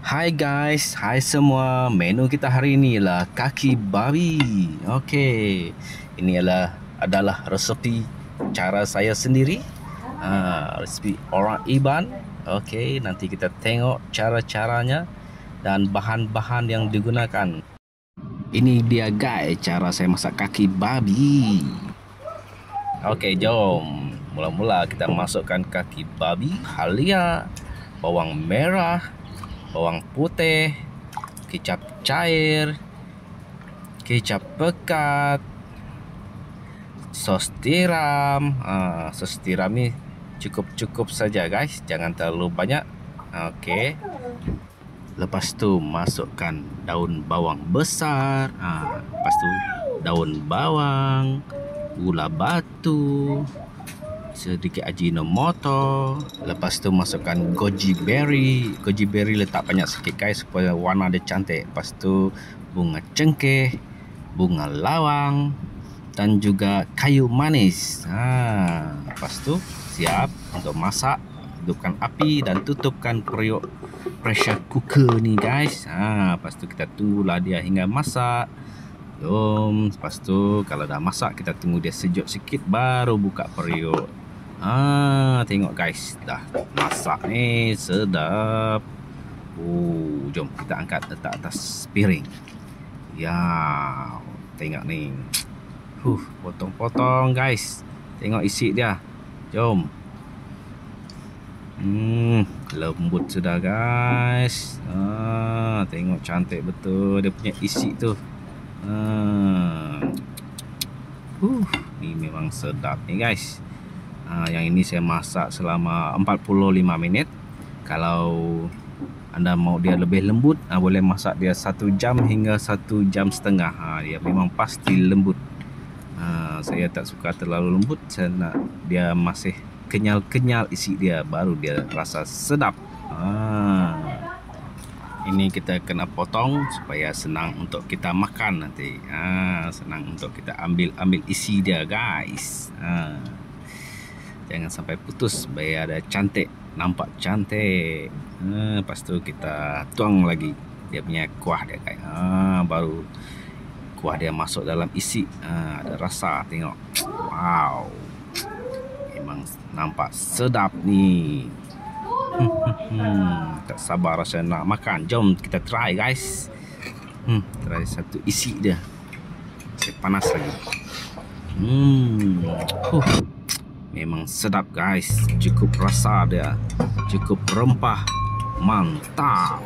Hai guys, hai semua. Menu kita hari ini ialah kaki babi. Okey. Ini adalah resepi cara saya sendiri. Resepi orang Iban. Okey, nanti kita tengok cara-caranya dan bahan-bahan yang digunakan. Ini dia guys, cara saya masak kaki babi. Okey, jom. Mula-mula kita masukkan kaki babi, halia, bawang merah, bawang putih, kecap cair, kecap pekat, sos tiram. Sos tiram ni cukup-cukup saja guys, jangan terlalu banyak. Okey. Lepas tu masukkan daun bawang besar, lepas tu daun bawang, gula batu, sedikit ajinomoto. Lepas tu masukkan goji berry. Goji berry letak banyak sikit guys supaya warna dia cantik. Lepas tu bunga cengkeh, bunga lawang dan juga kayu manis. Lepas tu siap untuk masak. Hidupkan api dan tutupkan periuk pressure cooker ni guys. Lepas tu kita tunggulah dia hingga masak. Jom, lepas tu kalau dah masak kita tunggu dia sejuk sikit baru buka periuk. Tengok guys, dah masak ni, sedap. Jom kita angkat letak atas piring. Ya, tengok ni. Potong-potong guys. Tengok isi dia. Jom. Lembut sudah guys. Tengok cantik betul dia punya isi tu. Ni memang sedap ni guys. Yang ini saya masak selama 45 minit. Kalau anda mau dia lebih lembut, boleh masak dia 1 jam hingga 1 jam setengah. Dia memang pasti lembut. Saya tak suka terlalu lembut. Saya nak dia masih kenyal-kenyal isi dia, baru dia rasa sedap. Ini kita kena potong supaya senang untuk kita makan nanti. Senang untuk kita ambil isi dia guys. Jangan sampai putus, biar ada cantik, nampak cantik. Lepas tu kita tuang lagi dia punya kuah dia guys. Baru kuah dia masuk dalam isi. Ada rasa, tengok. Wow, memang nampak sedap ni. Tak sabar rasa nak makan. Jom kita try guys. Try satu isi dia. Saya panas lagi. Memang sedap guys. Cukup rasa dia, cukup rempah, mantap.